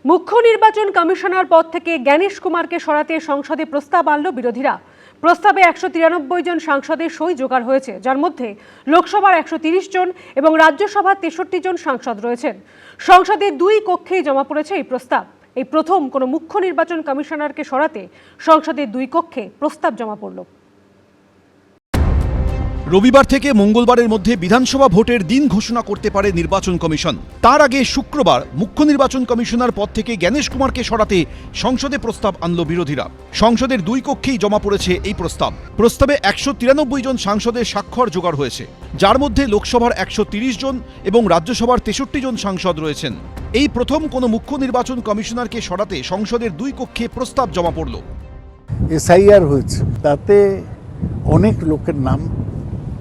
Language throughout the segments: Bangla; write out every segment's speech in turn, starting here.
মুখ্য নির্বাচন কমিশনার পদ থেকে জ্ঞানেশ কুমারকে সরাতে সংসদে প্রস্তাব আনল বিরোধীরা। প্রস্তাবে 193 জন সাংসদের সই জোগাড় হয়েছে, যার মধ্যে লোকসভার 130 জন এবং রাজ্যসভার 63 জন সাংসদ রয়েছেন। সংসদের দুই কক্ষেই জমা পড়েছে এই প্রস্তাব। এই প্রথম কোনো মুখ্য নির্বাচন কমিশনারকে সরাতে সংসদের দুই কক্ষে প্রস্তাব জমা পড়ল। রবিবার থেকে মঙ্গলবারের মধ্যে বিধানসভা ভোটের দিন ঘোষণা করতে পারে নির্বাচন কমিশন। তার আগে শুক্রবার মুখ্য নির্বাচন কমিশনার পদ থেকে জ্ঞানেশ কুমারকে সরাতে সংসদে প্রস্তাব আনল বিরোধীরা। সংসদের দুই কক্ষেই জমা পড়েছে এই প্রস্তাবে 193 জন সাংসদের স্বাক্ষর জোগাড় হয়েছে, যার মধ্যে লোকসভার 130 জন এবং রাজ্যসভার 63 জন সাংসদ রয়েছেন। এই প্রথম কোনো মুখ্য নির্বাচন কমিশনারকে সরাতে সংসদের দুই কক্ষে প্রস্তাব জমা পড়ল। এসআইআর হয়েছে, তাতে অনেক লোকের নাম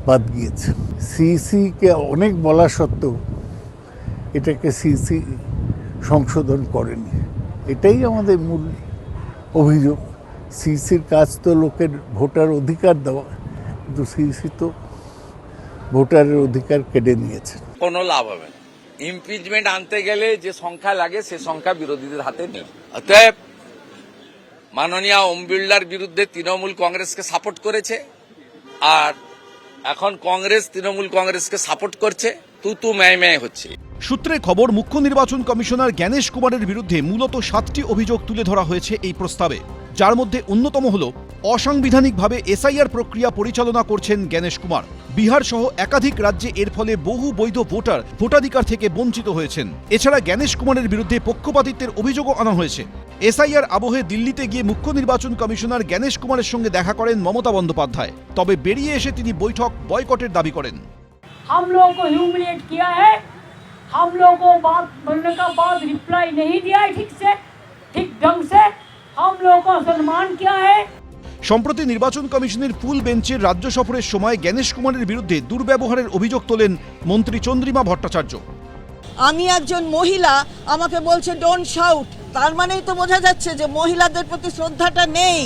বাদ গিয়েছে। সিইসিকে অনেক বলা সত্ত্বেও এটাকে সিইসি সংশোধন করেনি। এটাই আমাদের মূল অভিযোগ। সিইসির কাজ তো লোকের ভোটার অধিকার দেওয়া, কিন্তু সিইসি তো ভোটারের অধিকার কেড়ে নিয়েছে। কোনো লাভ হবে না। ইমপিচমেন্ট আনতে গেলে যে সংখ্যা লাগে সে সংখ্যা বিরোধীদের হাতে নেই। অতএব মাননীয় ওম বিড়লার বিরুদ্ধে তৃণমূল কংগ্রেসকে সাপোর্ট করেছে, আর এখন কংগ্রেস তৃণমূল কংগ্রেসকে সাপোর্ট করছে, তু ম্যায় হচ্ছে। সূত্রের খবর, মুখ্য নির্বাচন কমিশনার জ্ঞানেশ কুমারের বিরুদ্ধে মূলত 7টি অভিযোগ তুলে ধরা হয়েছে এই প্রস্তাবে, যার মধ্যে অন্যতম হল অসাংবিধানিকভাবে এসআইআর প্রক্রিয়া পরিচালনা করছেন জ্ঞানেশ কুমার। বিহার সহ একাধিক রাজ্যে এর ফলে বহু বৈধ ভোটার ভোটাধিকার থেকে বঞ্চিত হয়েছেন। এছাড়া জ্ঞানেশ কুমারের বিরুদ্ধে পক্ষপাতিত্বের অভিযোগও আনা হয়েছে। এসআইআর আবহে দিল্লিতে গিয়ে মুখ্য নির্বাচন কমিশনার জ্ঞানেশ কুমারের সঙ্গে দেখা করেন মমতা বন্দ্যোপাধ্যায়। তবে বেরিয়ে এসে তিনি বৈঠক বয়কটের দাবি করেন। हम लोगों को ह्यूमिलिएट किया है, हम लोगों को बात बोलने का बाद रिप्लाई नहीं दिया है ठीक ढंग से, हम लोगों को सम्मान किया है। সম্প্রতি নির্বাচন কমিশনের ফুল বেঞ্চের রাজ্য সফরের সময় জ্ঞানেশ কুমারের বিরুদ্ধে দুর্ব্যবহারের অভিযোগ তোলেন মন্ত্রী চন্দ্রিমা ভট্টাচার্য। আমি একজন মহিলা, আমাকে বলছে ডোন্ট শাউট, তার মানেই তো বোঝা যাচ্ছে যে মহিলাদের প্রতি শ্রদ্ধাটা নেই।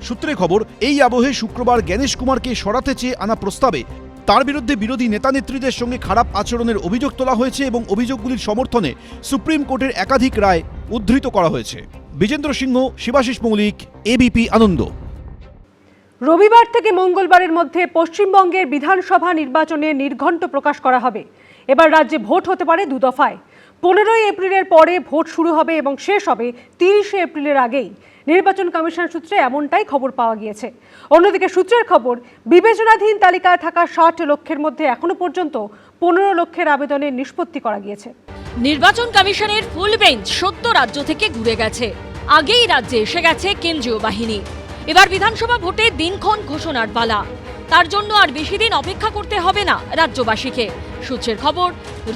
সূত্রে খবর, এই আবহে শুক্রবার জ্ঞানেশ কুমারকে সরাতে চেয়ে আনা প্রস্তাবে তার বিরুদ্ধে বিরোধী নেতা নেত্রীদের সঙ্গে খারাপ আচরণের অভিযোগ তোলা হয়েছে এবং অভিযোগগুলির সমর্থনে সুপ্রিম কোর্টের একাধিক রায় উদ্ধৃত করা হয়েছে। বিজেন্দ্র সিংহ, শিবাশিস মৌলিক, এবিপি আনন্দ। রবিবার থেকে মঙ্গলবারের মধ্যে পশ্চিমবঙ্গের বিধানসভা নির্বাচনের নির্ঘণ্ট প্রকাশ করা হবে। এবার রাজ্যে ভোট হতে পারে দু দফায়। 15 এপ্রিলের পরে ভোট শুরু হবে এবং শেষ হবে 30 এপ্রিলের আগেই। নির্বাচন কমিশন সূত্রে এমনটাই খবর পাওয়া গিয়েছে। অন্যদিকে সূত্রের খবর, বিবেচনাধীন তালিকায় থাকা 60 লক্ষের মধ্যে এখনো পর্যন্ত 15 লক্ষের আবেদনের নিষ্পত্তি করা গিয়েছে। নির্বাচন কমিশনের ফুল বেঞ্চ 70 রাজ্য থেকে ঘুরে গেছে। আগেই রাজ্যে এসে গেছে কেন্দ্রীয় বাহিনী। এবার বিধানসভা ভোটের দিনক্ষণ ঘোষণার পালা। তার জন্য আর বেশি দিন অপেক্ষা করতে হবে না রাজ্যবাসীকে। সূত্রের খবর,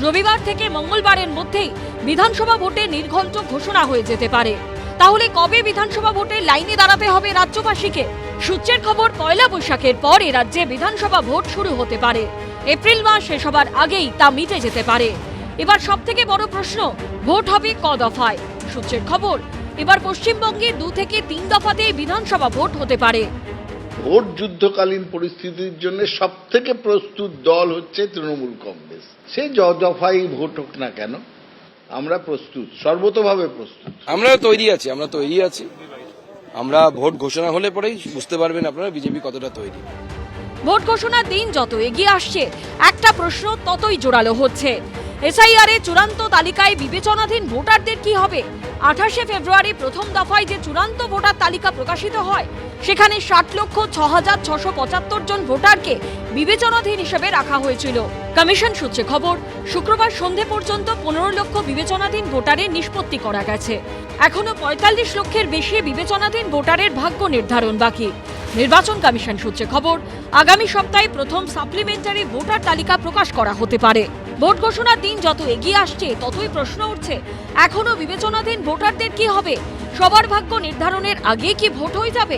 রবিবার থেকে মঙ্গলবারের মধ্যেই বিধানসভা ভোটের নির্ঘণ্ট ঘোষণা হয়ে যেতে পারে। তাহলে কবে বিধানসভা ভোটের লাইনে দাঁড়াতে হবে রাজ্যবাসীকে? সূত্রের খবর, পয়লা বৈশাখের পর এ রাজ্যে বিধানসভা ভোট শুরু হতে পারে। এপ্রিল মাস শেষ হবার আগেই তা মিটে যেতে পারে। এবার সবথেকে বড় প্রশ্ন, ভোট হবে ক দফায়? সূত্রের খবর, এবার পশ্চিমবঙ্গে 2 থেকে 3 দফাতে বিধানসভা ভোট হতে পারে। ভোট যুদ্ধকালীন পরিস্থিতির জন্য সব থেকে প্রস্তুত দল হচ্ছে তৃণমূল কংগ্রেস। সে দফাই ভোট হোক না কেন, আমরা প্রস্তুত, সর্বতোভাবে প্রস্তুত। আমরা তৈরি আছি। আমরা ভোট ঘোষণা হলে পরেই বুঝতে পারবেন আপনারা বিজেপি কতটা তৈরি। ভোট ঘোষণার দিন যত এগিয়ে আসছে, একটা প্রশ্ন ততই জোরালো হচ্ছে। এসআইআর এর চূড়ান্ত তালিকায় বিবেচনাধীন ভোটারদের কি হবে? 28 ফেব্রুয়ারি প্রথম দফায় যে চূড়ান্ত ভোটার তালিকা প্রকাশিত হয়, সেখানে 60,06,675 জন ভোটারকে বিবেচনাধীন হিসেবে রাখা হয়েছিল। কমিশন সূত্রে খবর, শুক্রবার সন্ধে পর্যন্ত 15 লক্ষ বিবেচনাধীন ভোটারের নিষ্পত্তি করা গেছে। এখনো 45 লক্ষের বেশি বিবেচনাধীন ভোটারের ভাগ্য নির্ধারণ বাকি। নির্বাচন কমিশন সূত্রে খবর, আগামী সপ্তাহে প্রথম সাপ্লিমেন্টারি ভোটার তালিকা প্রকাশ করা হতে পারে। ভোট ঘোষণার দিন যত এগিয়ে আসছে, ততই প্রশ্ন উঠছে, এখনো বিবেচনাধীন ভোটারদের কি হবে? সবার ভাগ্য নির্ধারণের আগে কি ভোট হয়ে যাবে?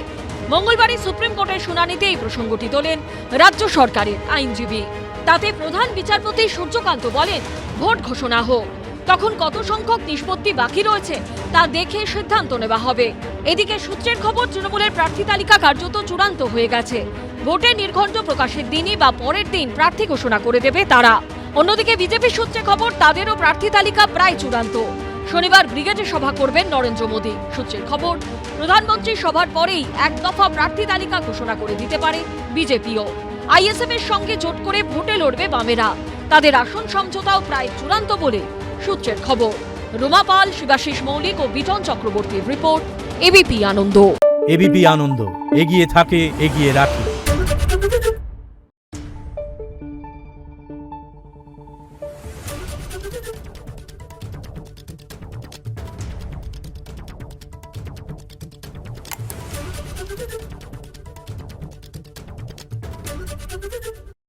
মঙ্গলবারই সুপ্রিম কোর্টের শুনানিতে এই প্রসঙ্গটি তোলেন রাজ্য সরকারের আইনজীবী। তাতে প্রধান বিচারপতি সূর্যকান্ত বলেন, ভোট ঘোষণা হোক, তখন কত সংখ্যক নিষ্পত্তি বাকি রয়েছে তা দেখে সিদ্ধান্ত নেওয়া হবে। এদিকে সূত্রের খবর, তৃণমূলের প্রার্থী তালিকা কার্যত চূড়ান্ত হয়ে গেছে। ভোটের নির্ঘণ্ট প্রকাশের দিনই বা পরের দিন প্রার্থী ঘোষণা করে দেবে তারা। অন্যদিকে বিজেপি সূত্রে খবর, তাদেরও প্রার্থী তালিকা প্রায় চূড়ান্ত। শনিবার ব্রিগেডে সভা করবেন নরেন্দ্র মোদী। সূত্রের খবর, প্রধানমন্ত্রীর সভার পরেই এক দফা প্রার্থী তালিকা ঘোষণা করে দিতে পারে বিজেপিও। আইএসএফ এর সঙ্গে জোট করে ভোটে লড়বে বামেরা। তাদের আসন সমঝোতাও প্রায় চূড়ান্ত বলে সূত্রের খবর। রুমা পাল, শিবাশিস মৌলিক ও বিটন চক্রবর্তীর রিপোর্ট, এবিপি আনন্দ। এবিপি আনন্দ, এগিয়ে থাকে, এগিয়ে রাখে।